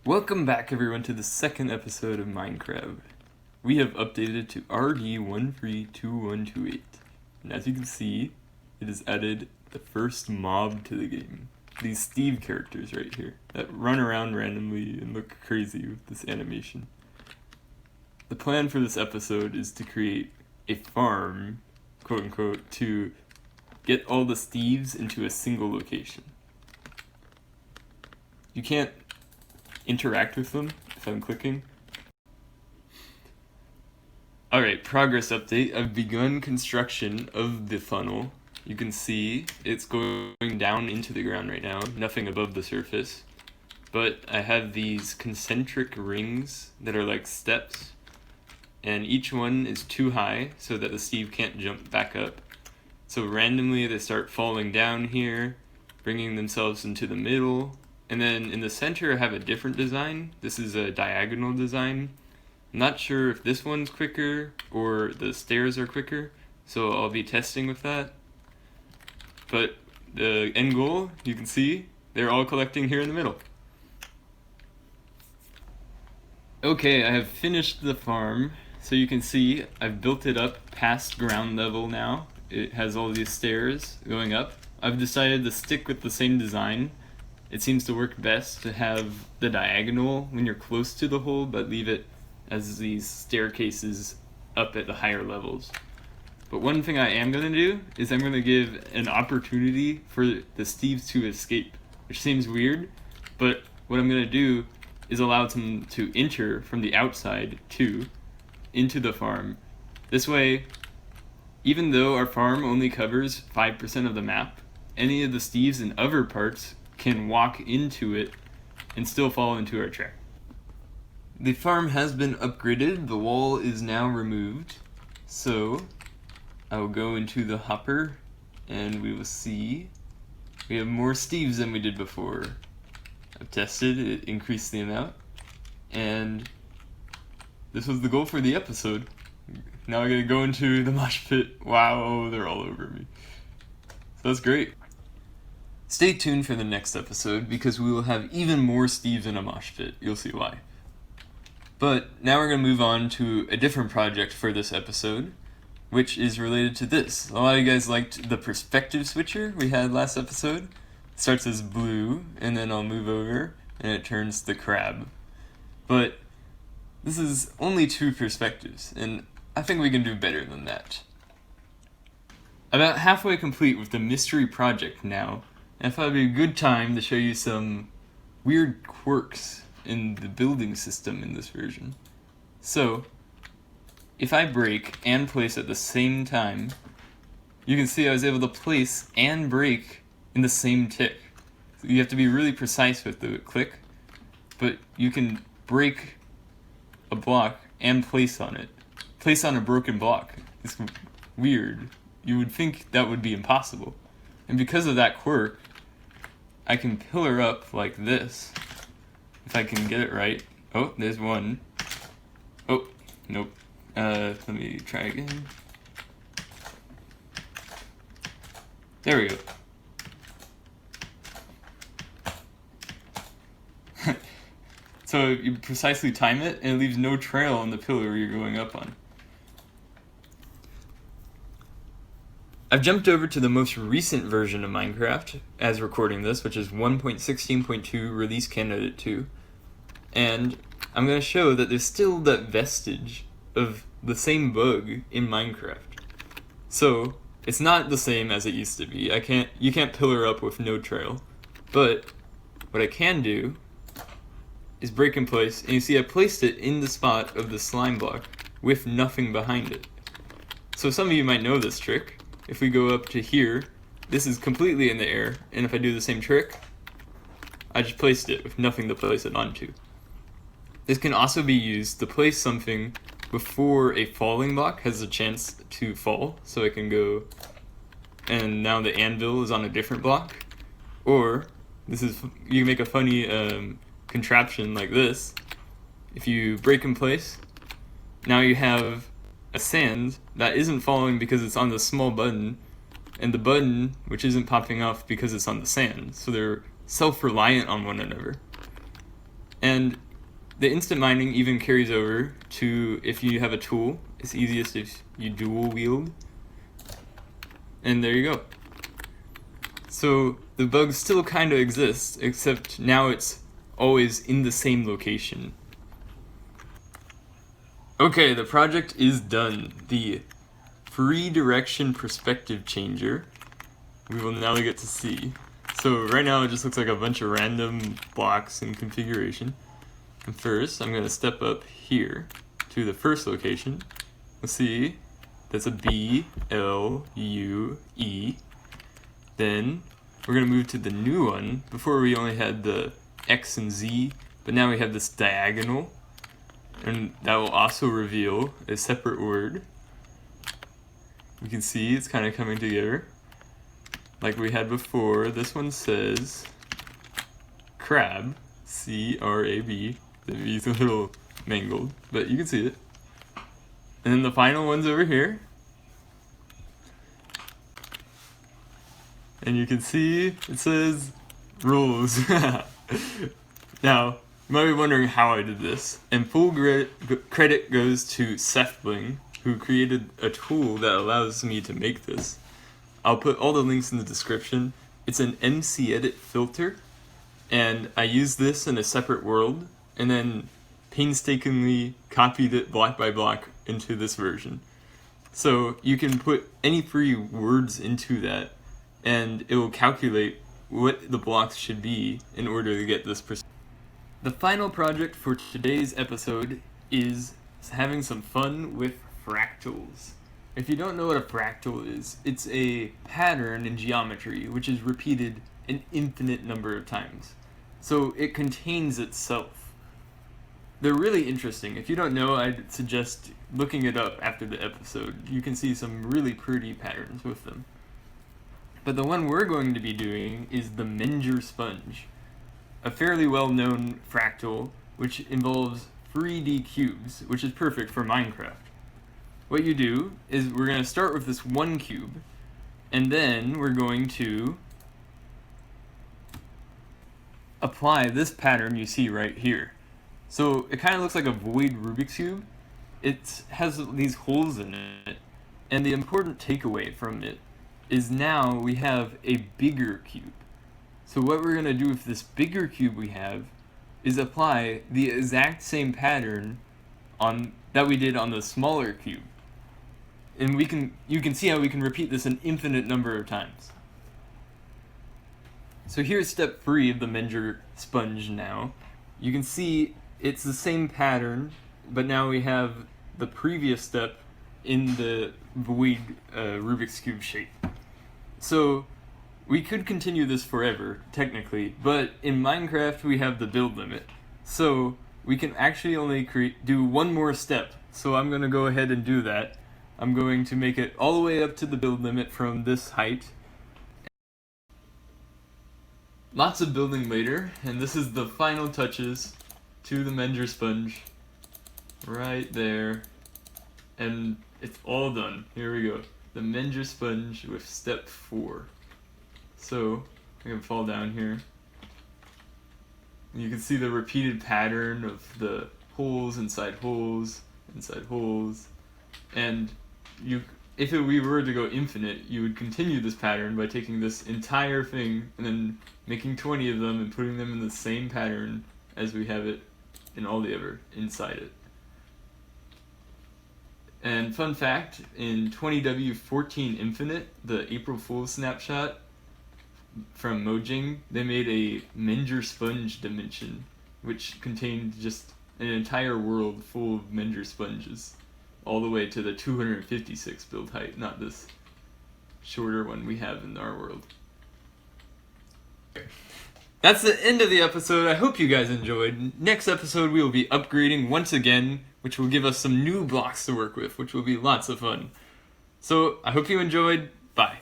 Welcome back everyone to the second episode of Minecrab. We have updated to RD132128, and as you can see, it has added the first mob to the game. These Steve characters right here, that run around randomly and look crazy with this animation. The plan for this episode is to create a farm, quote unquote, to get all the Steves into a single location. You can't interact with them if I'm clicking. Alright, progress update. I've begun construction of the funnel. You can see it's going down into the ground right now, nothing above the surface. But I have these concentric rings that are like steps, and each one is too high so that the Steve can't jump back up. So randomly they start falling down here, bringing themselves into the middle. And then in the center I have a different design. This is a diagonal design. I'm not sure if this one's quicker or the stairs are quicker, so I'll be testing with that. But the end goal, you can see, they're all collecting here in the middle. Okay, I have finished the farm. So you can see I've built it up past ground level now. It has all these stairs going up. I've decided to stick with the same design. It seems to work best to have the diagonal when you're close to the hole, but leave it as these staircases up at the higher levels. But one thing I am going to do is I'm going to give an opportunity for the Steves to escape, which seems weird, but what I'm going to do is allow them to enter from the outside too, into the farm. This way, even though our farm only covers 5% of the map, any of the Steves in other parts can walk into it and still fall into our trap. The farm has been upgraded, the wall is now removed, so I will go into the hopper and we will see we have more Steves than we did before. I've tested, it increased the amount, and this was the goal for the episode. Now I gotta go into the mosh pit. Wow, they're all over me. So that's great. Stay tuned for the next episode because we will have even more Steves in a mosh pit. You'll see why. But now we're going to move on to a different project for this episode, which is related to this. A lot of you guys liked the perspective switcher we had last episode. It starts as blue, and then I'll move over, and it turns the crab. But this is only 2 perspectives, and I think we can do better than that. About halfway complete with the mystery project now, and I thought it'd be a good time to show you some weird quirks in the building system in this version. So, if I break and place at the same time, you can see I was able to place and break in the same tick. So you have to be really precise with the click, but you can break a block and place on it. Place on a broken block. It's weird. You would think that would be impossible. And because of that quirk, I can pillar up like this, if I can get it right. Oh, there's one. Oh, nope. Let me try again. There we go. So you precisely time it, and it leaves no trail on the pillar you're going up on. I've jumped over to the most recent version of Minecraft, as recording this, which is 1.16.2 release candidate 2, and I'm going to show that there's still that vestige of the same bug in Minecraft. So, it's not the same as it used to be. You can't pillar up with no trail, but what I can do is break in place, and you see I placed it in the spot of the slime block with nothing behind it. So some of you might know this trick. If we go up to here, this is completely in the air, and if I do the same trick, I just placed it with nothing to place it onto. This can also be used to place something before a falling block has a chance to fall, so I can go, and now the anvil is on a different block. Or, you can make a funny contraption like this. If you break in place, now you have a sand that isn't falling because it's on the small button, and the button which isn't popping off because it's on the sand. So they're self-reliant on one another. And the instant mining even carries over to if you have a tool. It's easiest if you dual wield. And there you go. So the bug still kind of exists, except now it's always in the same location. Okay, the project is done. The free direction perspective changer we will now get to see. So right now it just looks like a bunch of random blocks in configuration. And first I'm going to step up here to the first location. Let's see, that's a B, L, U, E. Then we're going to move to the new one. Before we only had the X and Z, but now we have this diagonal. And that will also reveal a separate word. You can see it's kind of coming together like we had before. This one says crab, C-R-A-B. The V's a little mangled, but you can see it. And then the final one's over here. And you can see it says rules. Now, you might be wondering how I did this. And full credit goes to Sethbling, who created a tool that allows me to make this. I'll put all the links in the description. It's an MC Edit filter, and I used this in a separate world, and then painstakingly copied it block by block into this version. So you can put any free words into that, and it will calculate what the blocks should be in order to get this perspective. The final project for today's episode is having some fun with fractals. If you don't know what a fractal is, it's a pattern in geometry which is repeated an infinite number of times. So it contains itself. They're really interesting. If you don't know, I'd suggest looking it up after the episode. You can see some really pretty patterns with them. But the one we're going to be doing is the Menger sponge, a fairly well-known fractal which involves 3D cubes, which is perfect for Minecraft. What you do is we're going to start with this one cube, and then we're going to apply this pattern you see right here. So it kind of looks like a void Rubik's Cube. It has these holes in it, and the important takeaway from it is now we have a bigger cube. So what we're going to do with this bigger cube we have is apply the exact same pattern that we did on the smaller cube. And you can see how we can repeat this an infinite number of times. So here's step 3 of the Menger sponge now. You can see it's the same pattern, but now we have the previous step in the void Rubik's Cube shape. So we could continue this forever, technically, but in Minecraft we have the build limit. So we can actually only do one more step. So I'm going to go ahead and do that. I'm going to make it all the way up to the build limit from this height. Lots of building later, and this is the final touches to the Menger sponge. Right there. And it's all done. Here we go. The Menger sponge with step 4. So, I can fall down here. You can see the repeated pattern of the holes inside holes, inside holes. And if we were to go infinite, you would continue this pattern by taking this entire thing and then making 20 of them and putting them in the same pattern as we have it in all the other inside it. And fun fact, in 20W14 Infinite, the April Fool's snapshot from Mojang, they made a Menger sponge dimension, which contained just an entire world full of Menger sponges, all the way to the 256 build height, not this shorter one we have in our world. That's the end of the episode. I hope you guys enjoyed. Next episode we will be upgrading once again, which will give us some new blocks to work with, which will be lots of fun. So I hope you enjoyed. Bye.